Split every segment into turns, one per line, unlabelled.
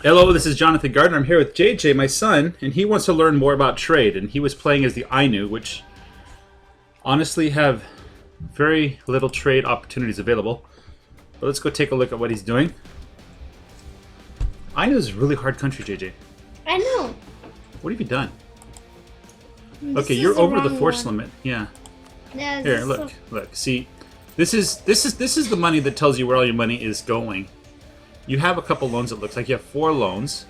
Hello, this is Jonathan Gardner. I'm here with JJ, my son, and he wants to learn more about trade. And he was playing as the Ainu, which honestly have very little trade opportunities available. But let's go take a look at what he's doing. Ainu is a really hard country, JJ.
I know.
What have you done?
This
Okay,
is
you're over the
wrong
force
one.
limit. Yeah.
Yeah,
Here, look. See, this is the money that tells you where all your money is going. You have a couple loans. It looks like you have 4 loans.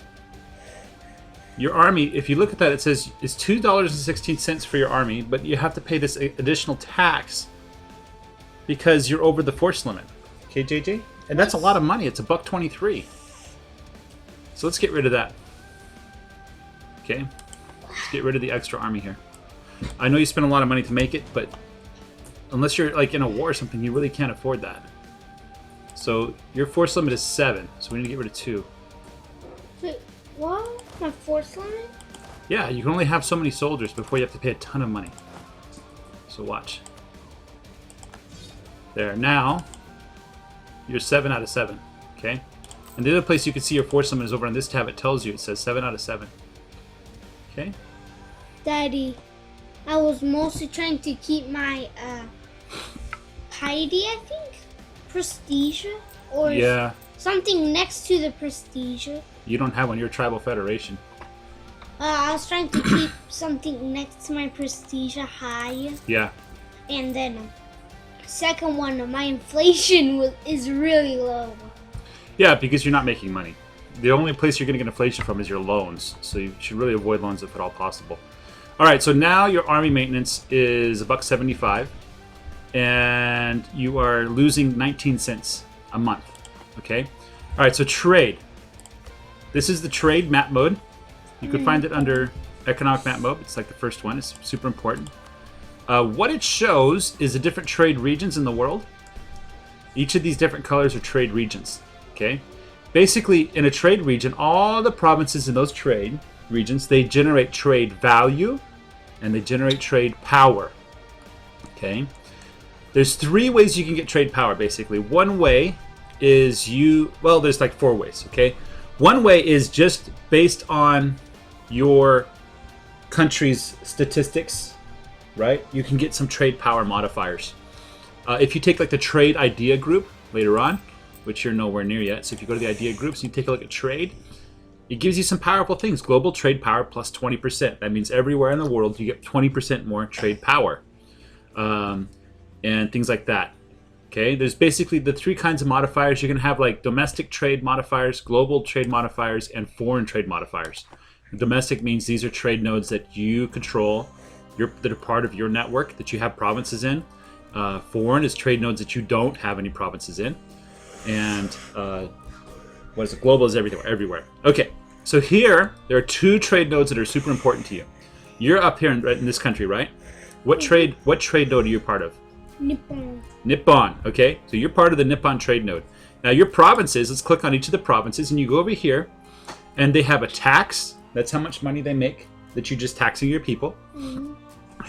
Your army, if you look at that, it says it's $2.16 for your army, but you have to pay this additional tax because you're over the force limit. Okay, JJ? And that's a lot of money. It's $1.23. So let's get rid of that. Okay? Let's get rid of the extra army here. I know you spent a lot of money to make it, but unless you're like in a war or something, you really can't afford that. So your force limit is 7, so we need to get rid of 2.
Wait, what? My force limit?
Yeah, you can only have so many soldiers before you have to pay a ton of money. So watch. There, now you're 7 out of 7. Okay? And the other place you can see your force limit is over on this tab. It tells you, it says 7 out of 7. Okay?
Daddy, I was mostly trying to keep my piety, I think? Prestige? Or
Yeah,
something next to the prestige.
you don't have one. You're a tribal federation.
I was trying to keep something next to my prestige high.
Yeah.
And then, second one, my inflation is really low.
Yeah, because you're not making money. The only place you're going to get inflation from is your loans. So you should really avoid loans if at all possible. All right, so now your army maintenance is $1.75, and you are losing 19 cents a month. Okay. All right, so trade. This is the trade map mode. You can find it under economic map mode. It's like the first one. It's super important. What it shows is the different trade regions in the world. Each of these different colors are trade regions. Okay. Basically, in a trade region, all the provinces in those trade regions, they generate trade value and they generate trade power. Okay. There's 3 ways you can get trade power, basically. One way is there's like 4 ways, okay? One way is just based on your country's statistics, right? You can get some trade power modifiers. If you take like the trade idea group later on, which you're nowhere near yet, so if you go to the idea groups and you take a look at trade, it gives you some powerful things. Global trade power plus 20%. That means everywhere in the world you get 20% more trade power. And things like that. Okay, there's basically the 3 kinds of modifiers. You're going to have like domestic trade modifiers, global trade modifiers, and foreign trade modifiers. Domestic means these are trade nodes that you control, that are part of your network, that you have provinces in. Foreign is trade nodes that you don't have any provinces in. And what is it? Global is everywhere. Okay, so here there are 2 trade nodes that are super important to you. You're up here in this country, right? What trade node are you part of? Nippon, okay? So you're part of the Nippon trade node. Now your provinces, let's click on each of the provinces and you go over here and they have a tax. That's how much money they make that you're just taxing your people. Mm-hmm.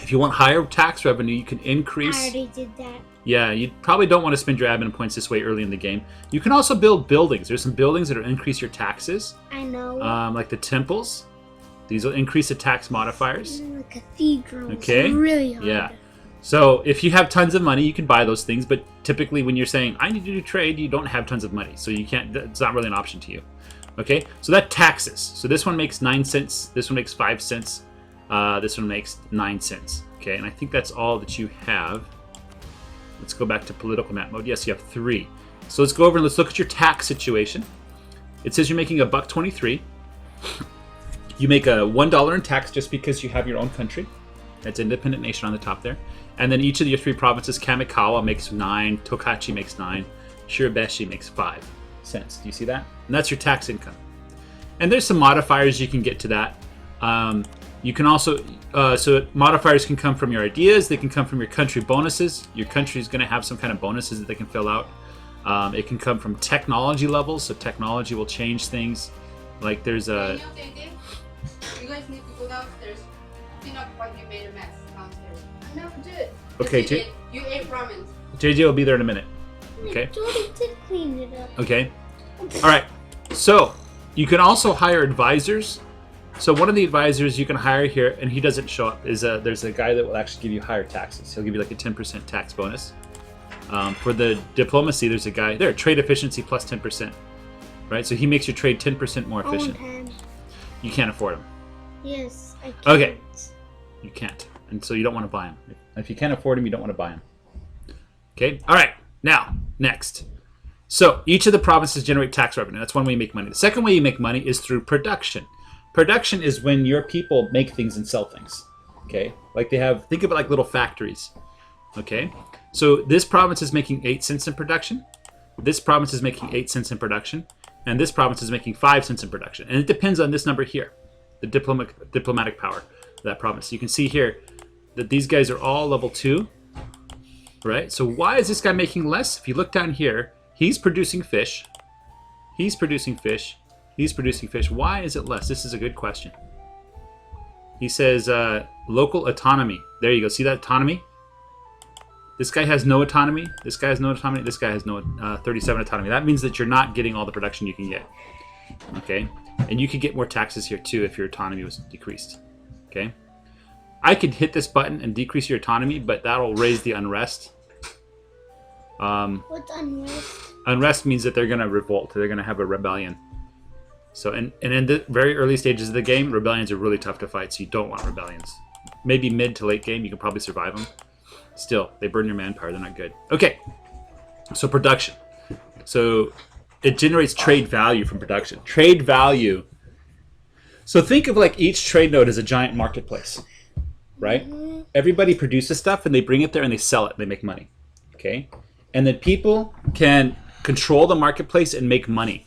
If you want higher tax revenue, you can increase.
I already did that.
Yeah, you probably don't want to spend your admin points this way early in the game. You can also build buildings. There's some buildings that will increase your taxes.
I know.
Like the temples. These will increase the tax modifiers.
The cathedrals.
Okay.
Really hard.
Yeah. So if you have tons of money, you can buy those things. But typically when you're saying, I need to do trade, you don't have tons of money. So you can't, it's not really an option to you. Okay. So that taxes. So this one makes 9 cents. This one makes 5 cents. This one makes 9 cents. Okay. And I think that's all that you have. Let's go back to political map mode. Yes, you have 3. So let's go over and let's look at your tax situation. It says you're making $1.23. You make a $1 in tax just because you have your own country. That's independent nation on the top there. And then each of your 3 provinces, Kamikawa makes 9, Tokachi makes 9, Shirabeshi makes 5 cents. Do you see that? And that's your tax income. And there's some modifiers you can get to that. You can also, so modifiers can come from your ideas. They can come from your country bonuses. Your country is going to have some kind of bonuses that they can fill out. It can come from technology levels. So technology will change things. Like there's a...
You guys need to go downstairs. Clean up what you made a mess downstairs. I never did.
Okay,
you ate ramen.
JJ will be there in a minute. Okay.
Jordan did clean it up.
Okay. All right. So You can also hire advisors. So one of the advisors you can hire here, and he doesn't show up, is there's a guy that will actually give you higher taxes. He'll give you like a 10% tax bonus. For the diplomacy, there's a guy there, trade efficiency plus 10%, right? So he makes your trade 10% more efficient. You can't afford him.
Yes, I can't.
Okay. You can't, and so you don't want to buy him. If you can't afford him, you don't want to buy him. Okay. All right. Now, next. So each of the provinces generate tax revenue. That's one way you make money. The second way you make money is through production. Production is when your people make things and sell things. Okay. Like they have, think of it like little factories. Okay. So this province is making 8 cents in production. This province is making 8 cents in production. And this province is making 5 cents in production. And it depends on this number here, the diplomatic power of that province. You can see here that these guys are all level 2, right? So why is this guy making less? If you look down here, he's producing fish. He's producing fish. He's producing fish. Why is it less? This is a good question. He says local autonomy. There you go. See that autonomy? This guy has no autonomy. This guy has no autonomy. This guy has no 37 autonomy. That means that you're not getting all the production you can get. Okay? And you could get more taxes here too if your autonomy was decreased. Okay? I could hit this button and decrease your autonomy, but that'll raise the unrest.
What's unrest?
Unrest means that they're going to revolt. They're going to have a rebellion. So, and in the very early stages of the game, rebellions are really tough to fight, so you don't want rebellions. Maybe mid to late game, you can probably survive them. Still, they burn your manpower. They're not good. Okay, so production. So it generates trade value from production. Trade value. So think of like each trade node as a giant marketplace, right? Mm-hmm. Everybody produces stuff and they bring it there and they sell it and they make money. Okay, and then people can control the marketplace and make money,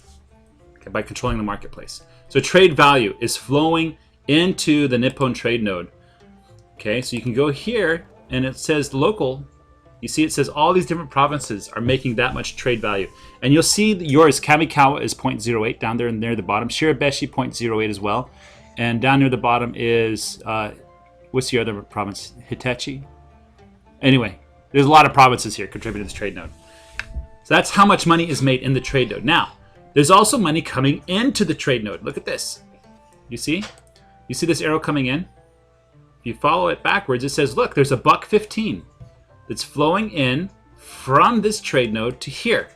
okay, by controlling the marketplace. So trade value is flowing into the Nippon trade node. Okay, so you can go here and it says local. You see it says all these different provinces are making that much trade value. And you'll see yours, Kamikawa is 0.08 down there near the bottom. Shirabeshi 0.08 as well. And down near the bottom is, what's the other province? Hitachi? Anyway, there's a lot of provinces here contributing to this trade node. So that's how much money is made in the trade node. Now, there's also money coming into the trade node. Look at this. You see? You see this arrow coming in? If you follow it backwards, it says, look, there's a $1.15 that's flowing in from this trade node to here.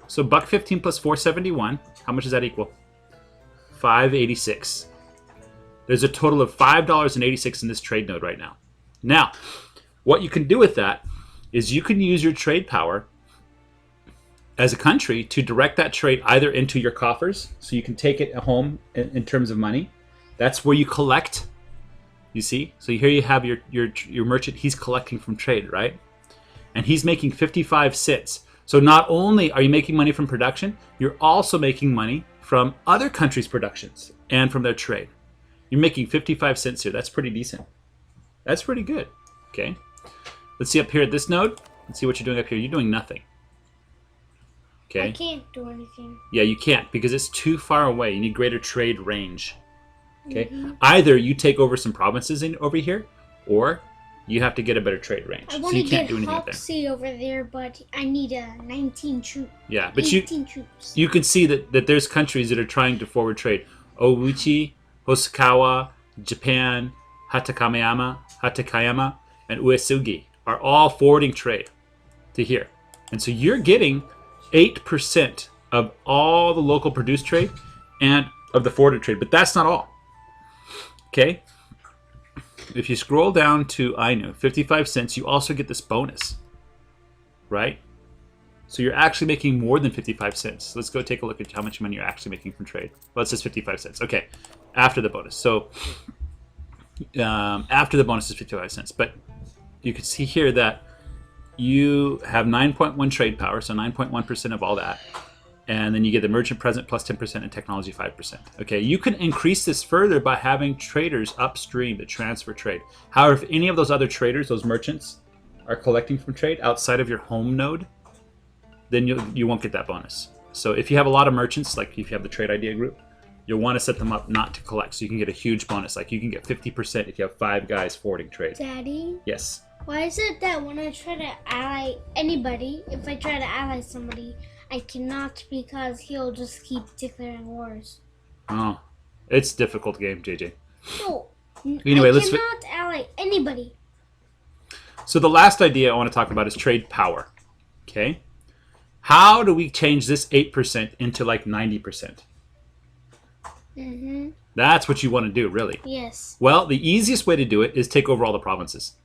So $1.15 plus 471, how much does that equal? $5.86. There's a total of $5.86 in this trade node right now. Now, what you can do with that is you can use your trade power as a country to direct that trade either into your coffers, so you can take it home in terms of money. That's where you collect. You see? So here you have your merchant. He's collecting from trade, right? And he's making 55 cents. So not only are you making money from production, you're also making money from other countries' productions and from their trade. You're making 55 cents here. That's pretty decent. That's pretty good. Okay. Let's see up here at this node. Let's see what you're doing up here. You're doing nothing. Okay.
I can't do anything.
Yeah, you can't because it's too far away. You need greater trade range. Okay. Mm-hmm. Either you take over some provinces over here, or you have to get a better trade range.
I want to get Hoxie over there, but I need 19 troops.
Yeah, but
18 troops.
You can see that there's countries that are trying to forward trade. Ouichi, Hosokawa, Japan, Hatakayama, and Uesugi are all forwarding trade to here. And so you're getting 8% of all the local produced trade and of the forwarded trade, but that's not all. Okay, if you scroll down to Ainu, 55 cents, you also get this bonus, right? So you're actually making more than 55 cents. Let's go take a look at how much money you're actually making from trade. Well, it says 55 cents. Okay, after the bonus. So after the bonus is 55 cents. But you can see here that you have 9.1 trade power, so 9.1% of all that. And then you get the merchant present plus 10% and technology 5%. Okay, you can increase this further by having traders upstream to transfer trade. However, if any of those other traders, those merchants, are collecting from trade outside of your home node, then you won't get that bonus. So if you have a lot of merchants, like if you have the trade idea group, you'll want to set them up not to collect, so you can get a huge bonus. Like you can get 50% if you have 5 guys forwarding trade.
Daddy?
Yes?
Why is it that when I try to ally anybody, if I try to ally somebody, I cannot because he'll just keep declaring wars.
Oh, it's a difficult game, JJ.
No.
Anyway,
I
let's
cannot ally anybody.
So the last idea I want to talk about is trade power. Okay? How do we change this 8% into like 90%?
Mm-hmm.
That's what you want to do, really.
Yes.
Well, the easiest way to do it is take over all the provinces.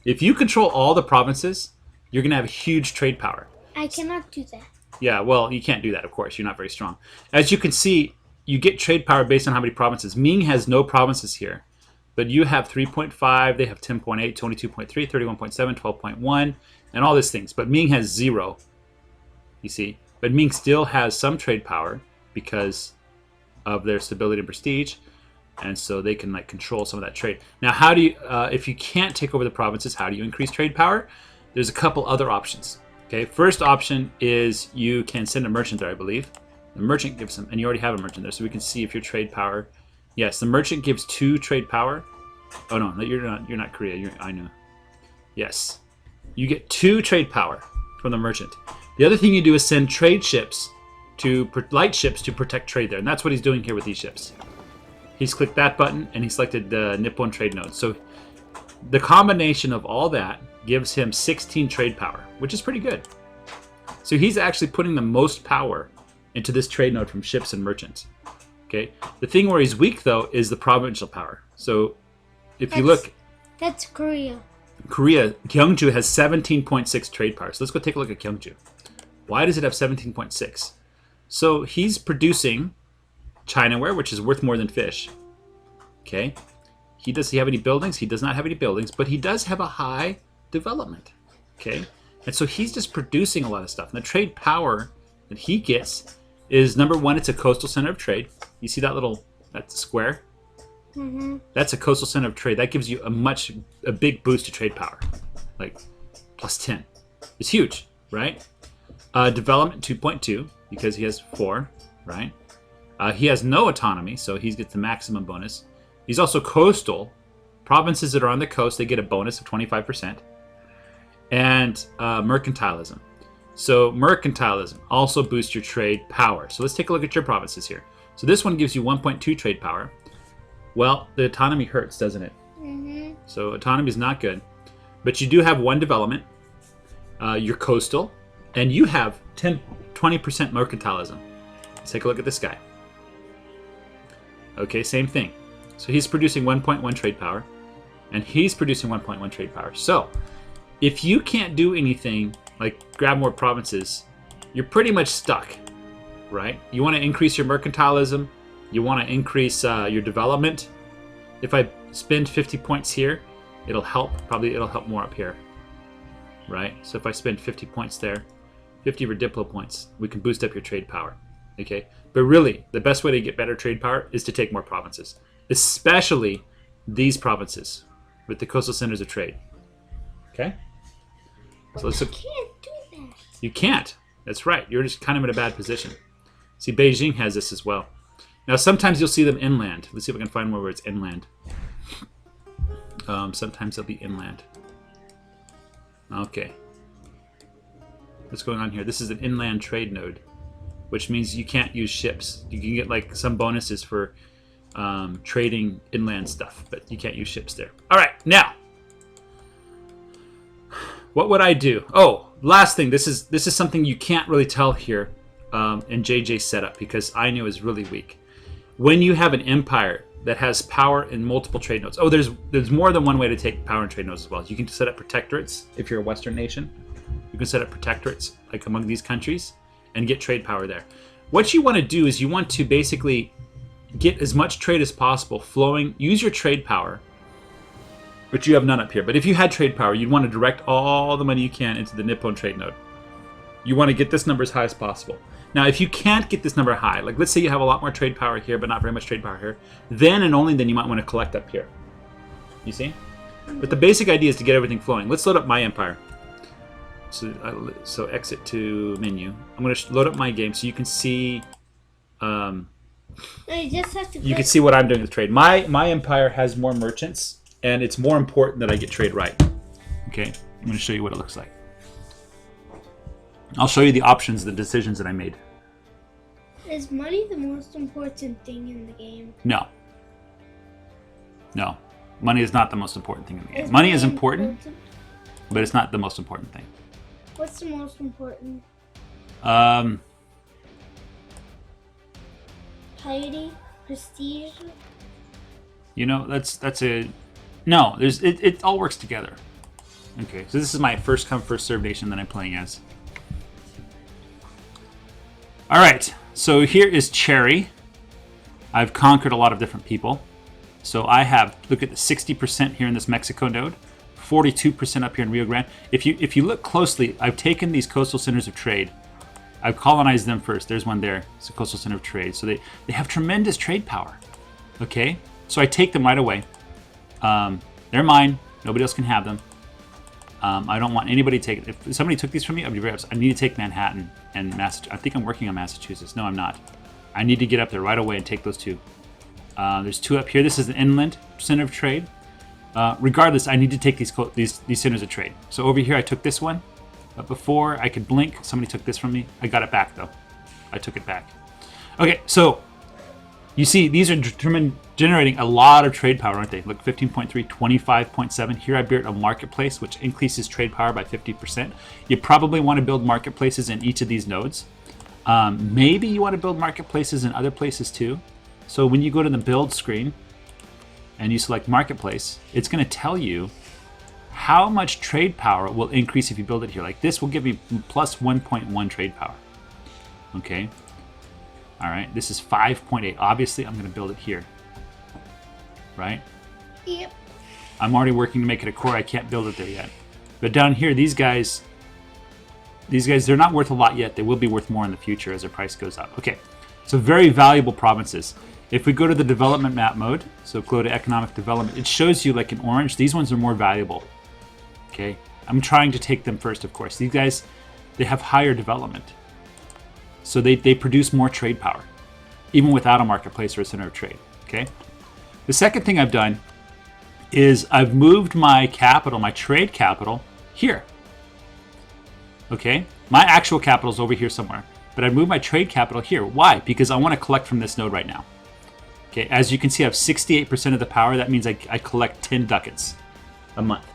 If you control all the provinces, you're going to have a huge trade power.
I cannot do that.
Yeah, well, you can't do that, of course. You're not very strong. As you can see, you get trade power based on how many provinces. Ming has no provinces here. But you have 3.5, they have 10.8, 22.3, 31.7, 12.1, and all these things. But Ming has 0, you see. But Ming still has some trade power because of their stability and prestige. And so they can like control some of that trade. Now, how do you, if you can't take over the provinces, how do you increase trade power? There's a couple other options. Okay, first option is you can send a merchant there, I believe. The merchant gives them, and you already have a merchant there, so we can see if your trade power. Yes, the merchant gives 2 trade power. Oh no, you're not Korea. You're Ainu. Yes, you get 2 trade power from the merchant. The other thing you do is send trade ships to light ships to protect trade there, and that's what he's doing here with these ships. He's clicked that button and he selected the Nippon trade node. So the combination of all that gives him 16 trade power, which is pretty good. So he's actually putting the most power into this trade node from ships and merchants. Okay. The thing where he's weak though is the provincial power. So if you look,
that's Korea.
Korea, Gyeongju has 17.6 trade power. So let's go take a look at Gyeongju. Why does it have 17.6? So he's producing Chinaware, which is worth more than fish. Okay. Does he have any buildings? He does not have any buildings, but he does have a high development. Okay. And so he's just producing a lot of stuff. And the trade power that he gets is, number one, it's a coastal center of trade. You see that's a square?
Mm-hmm.
That's a coastal center of trade. That gives you a big boost to trade power. Like plus 10. It's huge, right? Development 2.2 because he has 4, right? He has no autonomy, so he gets the maximum bonus. He's also coastal. Provinces that are on the coast, they get a bonus of 25%. And mercantilism. So mercantilism also boosts your trade power. So let's take a look at your provinces here. So this one gives you 1.2 trade power. Well, the autonomy hurts, doesn't it?
Mm-hmm.
So autonomy is not good. But you do have 1 development. You're coastal. And you have 20% mercantilism. Let's take a look at this guy. Okay, same thing. So he's producing 1.1 trade power. And he's producing 1.1 trade power. So if you can't do anything like grab more provinces, you're pretty much stuck, right? You want to increase your mercantilism. You want to increase your development. If I spend 50 points here, it'll help. Probably it'll help more up here, right? So if I spend 50 points there, 50 for Diplo points, we can boost up your trade power, okay? But really, the best way to get better trade power is to take more provinces, especially these provinces with the coastal centers of trade, okay? So let's look.
I can't do that.
You can't. That's right. You're just kind of in a bad position. See, Beijing has this as well. Now, sometimes you'll see them inland. Let's see if I can find one where it's inland. Sometimes they'll be inland. Okay. What's going on here? This is an inland trade node, which means you can't use ships. You can get like some bonuses for trading inland stuff, but you can't use ships there. All right, now. What would I do? Oh, last thing. This is something you can't really tell here in JJ's setup because Ainu is really weak. When you have an empire that has power in multiple trade nodes. Oh, there's more than one way to take power in trade nodes as well. You can set up protectorates if you're a Western nation. You can set up protectorates like among these countries and get trade power there. What you want to do is you want to basically get as much trade as possible flowing. Use your trade power. But you have none up here. But if you had trade power, you'd want to direct all the money you can into the Nippon trade node. You want to get this number as high as possible. Now, if you can't get this number high, like let's say you have a lot more trade power here, but not very much trade power here, then and only then you might want to collect up here. You see? But the basic idea is to get everything flowing. Let's load up my empire. So exit to menu. I'm going to load up my game so you can see.
I just have to.
You can see what I'm doing with trade. My empire has more merchants. And it's more important that I get trade right. Okay, I'm going to show you what it looks like. I'll show you the options, the decisions that I made.
Is money the most important thing in the game?
No. No. Money is not the most important thing in the game.
Is
Money is important,
important?
but it's not the most important thing.
What's the most important? Piety? Prestige?
You know, that's a no. There's it all works together. Okay, so this is my first come first serve nation that I'm playing as. All right, so here is Cherry. I've conquered a lot of different people. So I have, look at the 60% here in this Mexico node, 42% up here in Rio Grande. If you look closely, I've taken these coastal centers of trade. I've colonized them first. There's one there. It's a coastal center of trade. So they have tremendous trade power. Okay, so I take them right away. They're mine. Nobody else can have them. I don't want anybody to take it. If somebody took these from me, I'd be very upset. I need to take Manhattan and Massachusetts. I think I'm working on Massachusetts. No, I'm not. I need to get up there right away and take those two. There's two up here. This is the inland center of trade. Regardless, I need to take these centers of trade. So over here, I took this one. But before I could blink, somebody took this from me. I got it back, though. I took it back. Okay, so you see, these are generating a lot of trade power, aren't they? Look, 15.3, 25.7. Here I built a marketplace, which increases trade power by 50%. You probably want to build marketplaces in each of these nodes. Maybe you want to build marketplaces in other places too. So when you go to the build screen and you select marketplace, it's going to tell you how much trade power will increase if you build it here. Like this will give me plus 1.1 trade power. Okay. All right. This is 5.8. Obviously, I'm going to build it here. Right?
Yep.
I'm already working to make it a core. I can't build it there yet. But down here, these guys, they're not worth a lot yet. They will be worth more in the future as their price goes up. Okay. So very valuable provinces. If we go to the development map mode, so go to economic development, it shows you like in orange, these ones are more valuable. Okay, I'm trying to take them first, of course. These guys, they have higher development. So they produce more trade power, even without a marketplace or a center of trade, okay? The second thing I've done is I've moved my capital, my trade capital, here. Okay, my actual capital is over here somewhere, but I moved my trade capital here. Why? Because I want to collect from this node right now. Okay, as you can see, I have 68% of the power. That means I collect 10 ducats a month.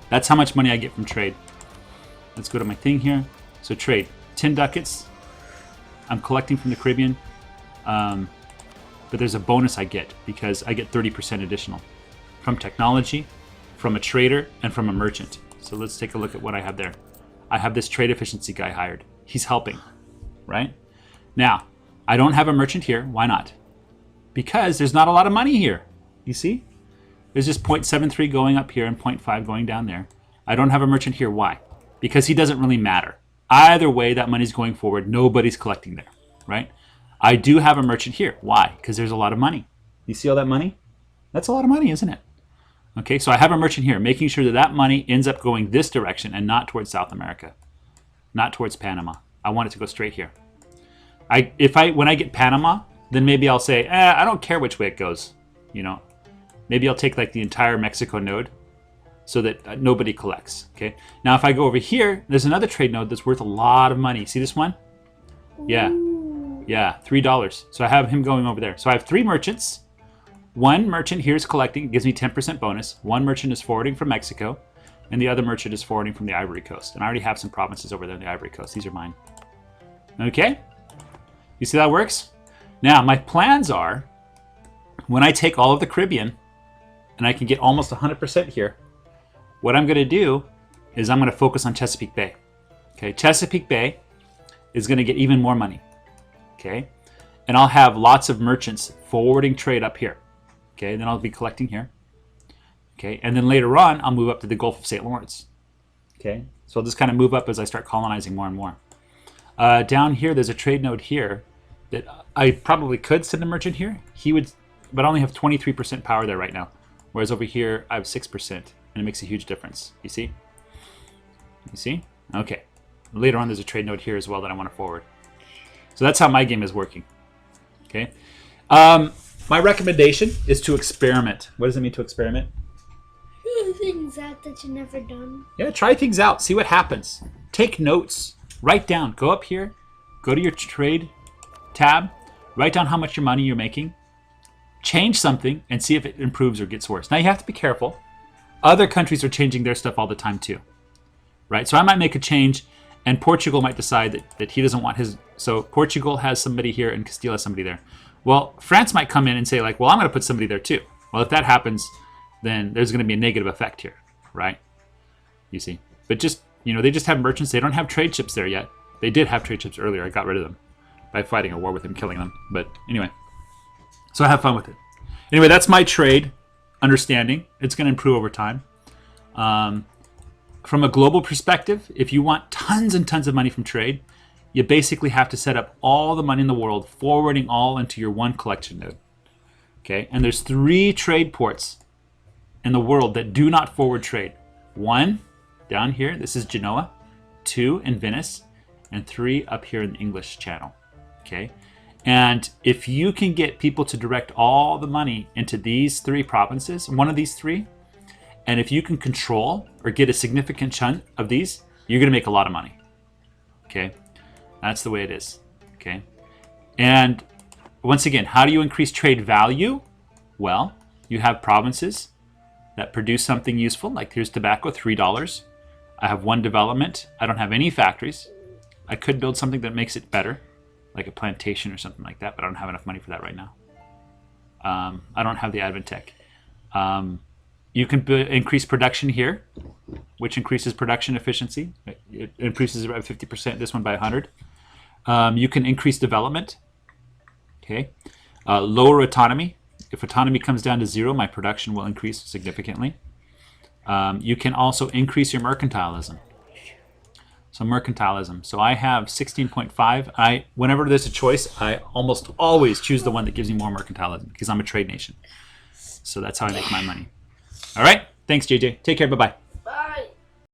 That's how much money I get from trade. Let's go to my thing here. So trade, 10 ducats. I'm collecting from the Caribbean. But there's a bonus I get because I get 30% additional from technology, from a trader, and from a merchant. So let's take a look at what I have there. I have this trade efficiency guy hired. He's helping, right? Now, I don't have a merchant here. Why not? Because there's not a lot of money here. You see? There's just 0.73 going up here and 0.5 going down there. I don't have a merchant here. Why? Because he doesn't really matter. Either way, that money's going forward. Nobody's collecting there, right? I do have a merchant here. Why? Because there's a lot of money. You see all that money? That's a lot of money, isn't it? Okay, so I have a merchant here, making sure that that money ends up going this direction and not towards South America, not towards Panama. I want it to go straight here. When I get Panama, then maybe I'll say, I don't care which way it goes, you know. Maybe I'll take like the entire Mexico node so that nobody collects, okay? Now, if I go over here, there's another trade node that's worth a lot of money. See this one? Yeah. Yeah, $3. So I have him going over there. So I have 3 merchants. One merchant here is collecting. It gives me 10% bonus. One merchant is forwarding from Mexico, and the other merchant is forwarding from the Ivory Coast. And I already have some provinces over there in the Ivory Coast. These are mine. Okay? You see how that works? Now, my plans are, when I take all of the Caribbean, and I can get almost 100% here, what I'm going to do is I'm going to focus on Chesapeake Bay. Okay, Chesapeake Bay is going to get even more money. Okay, and I'll have lots of merchants forwarding trade up here. Okay, then I'll be collecting here. Okay, and then later on, I'll move up to the Gulf of St. Lawrence. Okay, so I'll just kind of move up as I start colonizing more and more. Down here, there's a trade node here that I probably could send a merchant here. He would, but I only have 23% power there right now. Whereas over here, I have 6%, and it makes a huge difference. You see? You see? Okay. Later on, there's a trade node here as well that I want to forward. So that's how my game is working. Okay. My recommendation is to experiment. What does it mean to experiment?
Things out that you've never done.
Yeah, try things out. See what happens. Take notes. write down, go up here, go to your trade tab, write down how much your money you're making, change something, and see if it improves or gets worse. Now you have to be careful. Other countries are changing their stuff all the time too, right? So I might make a change, and Portugal might decide that he doesn't want his. So Portugal has somebody here, and Castile has somebody there. Well, France might come in and say like, well, I'm going to put somebody there too. Well, if that happens, then there's going to be a negative effect here, right? You see, but just they just have merchants. They don't have trade ships there yet. They did have trade ships earlier. I got rid of them by fighting a war with him, killing them. But anyway, so I have fun with it. Anyway, that's my trade understanding. It's going to improve over time. From a global perspective, if you want tons and tons of money from trade, you basically have to set up all the money in the world, forwarding all into your one collection node. Okay, and there's 3 trade ports in the world that do not forward trade. 1 down here, this is Genoa. 2 in Venice, and 3 up here in the English Channel. Okay, and if you can get people to direct all the money into these 3 provinces, one of these 3, and if you can control or get a significant chunk of these, you're going to make a lot of money. Okay, that's the way it is. Okay, and once again, how do you increase trade value? Well, you have provinces that produce something useful, like here's tobacco, $3. I have 1 development. I don't have any factories. I could build something that makes it better, like a plantation or something like that, but I don't have enough money for that right now. I don't have the advent tech. You can increase production here, which increases production efficiency. It increases it by 50%, this one by 100. You can increase development. Okay. Lower autonomy. If autonomy comes down to 0, my production will increase significantly. You can also increase your mercantilism. So mercantilism. So I have 16.5. Whenever there's a choice, I almost always choose the one that gives me more mercantilism because I'm a trade nation. So that's how I make my money. All right. Thanks, JJ. Take care. Bye-bye.